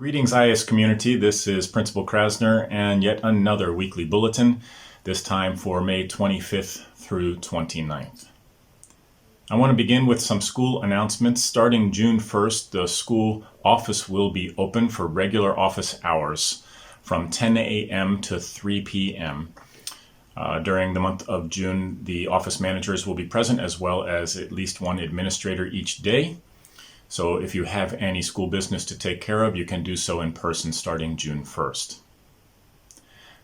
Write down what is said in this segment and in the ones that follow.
Greetings IAS community, this is Principal Krasner and yet another weekly bulletin, this time for May 25th through 29th. I want to begin with some school announcements. Starting June 1st, the school office will be open for regular office hours from 10 a.m. to 3 p.m. During the month of June, the office managers will be present as well as at least one administrator each day. So if you have any school business to take care of, you can do so in person starting June 1st.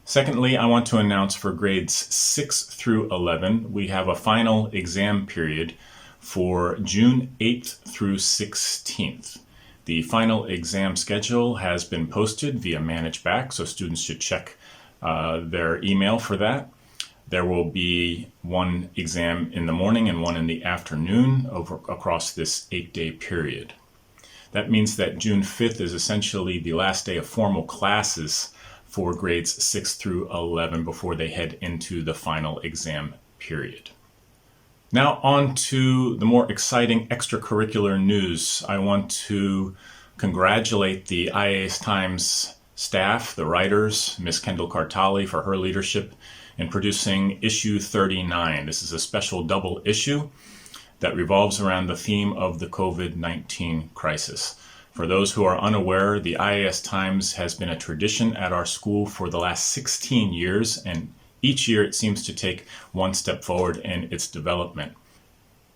Secondly, I want to announce for grades 6 through 11, we have a final exam period for June 8th through 16th. The final exam schedule has been posted via ManageBack, so students should check their email for that. There will be one exam in the morning and one in the afternoon across this 8-day period. That means that June 5th is essentially the last day of formal classes for grades 6 through 11 before they head into the final exam period. Now on to the more exciting extracurricular news. I want to congratulate the IAS Times staff, the writers, Miss Kendall Cartali for her leadership in producing issue 39. This is a special double issue that revolves around the theme of the COVID-19 crisis. For those who are unaware, the IAS Times has been a tradition at our school for the last 16 years, and each year it seems to take one step forward in its development.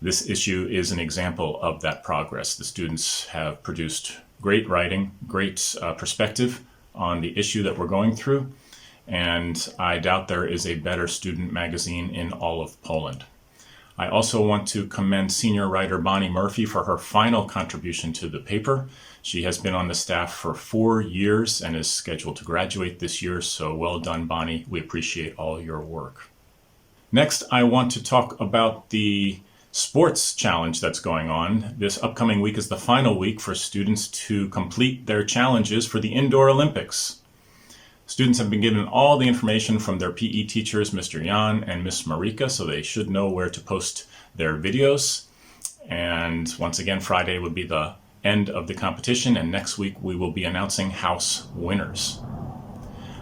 This issue is an example of that progress. The students have produced great writing, great perspective on the issue that we're going through, and I doubt there is a better student magazine in all of Poland. I also want to commend senior writer Bonnie Murphy for her final contribution to the paper. She has been on the staff for 4 years and is scheduled to graduate this year, so well done, Bonnie. We appreciate all your work. Next, I want to talk about the sports challenge that's going on. This upcoming week is the final week for students to complete their challenges for the Indoor Olympics. Students have been given all the information from their PE teachers, Mr. Jan and Miss Marika, so they should know where to post their videos. And once again, Friday would be the end of the competition, and next week we will be announcing house winners.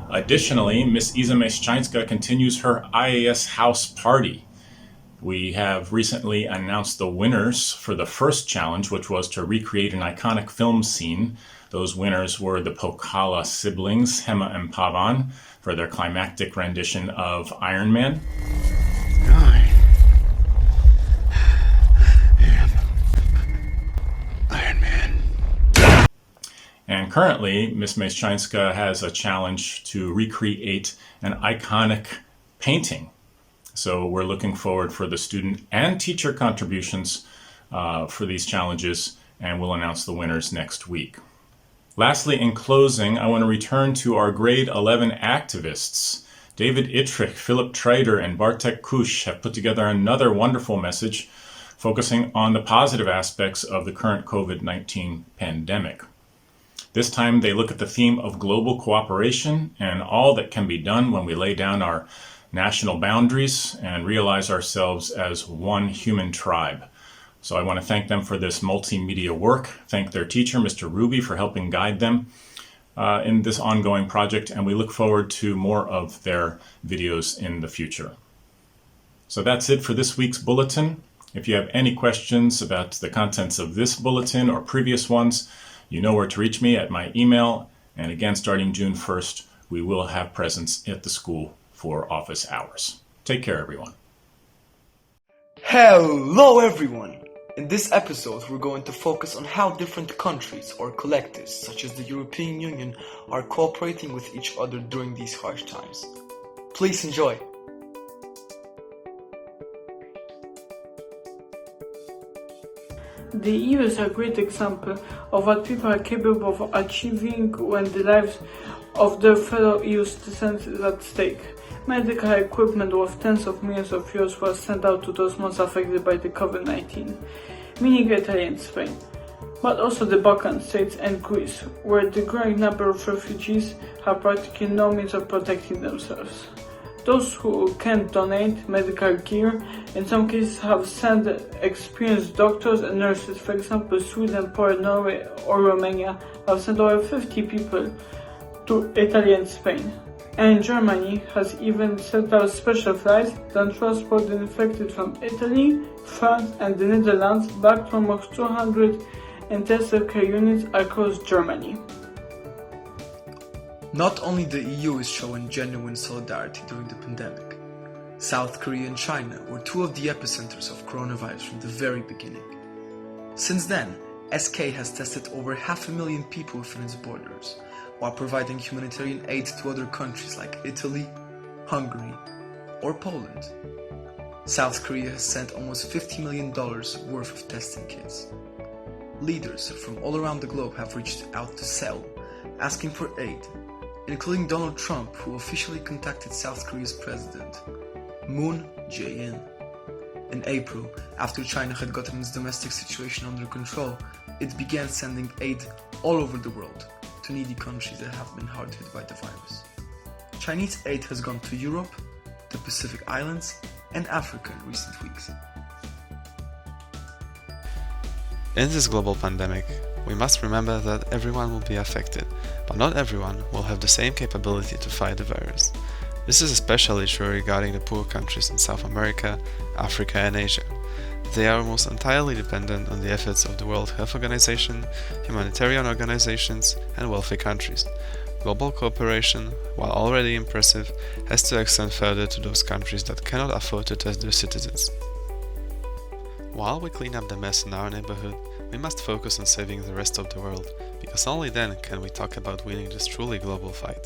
Additionally, Miss Iza Meszczańska continues her IAS house party. We have recently announced the winners for the first challenge, which was to recreate an iconic film scene. Those winners were the Pokala siblings, Hema and Pavan, for their climactic rendition of Iron Man. I am Iron Man. And currently, Miss Meszczańska has a challenge to recreate an iconic painting. So we're looking forward for the student and teacher contributions for these challenges, and we'll announce the winners next week. Lastly, in closing, I want to return to our grade 11 activists. David Ittrich, Philip Trader, and Bartek Kush have put together another wonderful message focusing on the positive aspects of the current COVID-19 pandemic. This time they look at the theme of global cooperation and all that can be done when we lay down our national boundaries and realize ourselves as one human tribe. So I want to thank them for this multimedia work, thank their teacher, Mr. Ruby, for helping guide them in this ongoing project, and we look forward to more of their videos in the future. So that's it for this week's bulletin. If you have any questions about the contents of this bulletin or previous ones, you know where to reach me at my email, and again, starting June 1st, we will have presence at the school for office hours. Take care, everyone. Hello, everyone! In this episode, we're going to focus on how different countries or collectives, such as the European Union, are cooperating with each other during these harsh times. Please enjoy! The EU is a great example of what people are capable of achieving when the lives of their fellow EU citizens is at stake. Medical equipment worth tens of millions of euros was sent out to those most affected by the COVID-19, meaning Italy and Spain, but also the Balkan states and Greece, where the growing number of refugees have practically no means of protecting themselves. Those who can't donate medical gear in some cases have sent experienced doctors and nurses. For example, Sweden, Poland, Norway or Romania have sent over 50 people to Italy and Spain. And Germany has even sent out special flights that transport the infected from Italy, France and the Netherlands back to almost 200 intensive care units across Germany. Not only the EU is showing genuine solidarity during the pandemic. South Korea and China were two of the epicenters of coronavirus from the very beginning. Since then, SK has tested over 500,000 people within its borders, while providing humanitarian aid to other countries like Italy, Hungary, or Poland. South Korea has sent almost $50 million worth of testing kits. Leaders from all around the globe have reached out to Seoul, asking for aid, including Donald Trump, who officially contacted South Korea's president, Moon Jae-in. In April, after China had gotten its domestic situation under control, it began sending aid all over the world to needy countries that have been hard hit by the virus. Chinese aid has gone to Europe, the Pacific Islands, and Africa in recent weeks. In this global pandemic, we must remember that everyone will be affected, but not everyone will have the same capability to fight the virus. This is especially true regarding the poor countries in South America, Africa and Asia. They are almost entirely dependent on the efforts of the World Health Organization, humanitarian organizations and wealthy countries. Global cooperation, while already impressive, has to extend further to those countries that cannot afford to test their citizens. While we clean up the mess in our neighborhood, we must focus on saving the rest of the world, because only then can we talk about winning this truly global fight.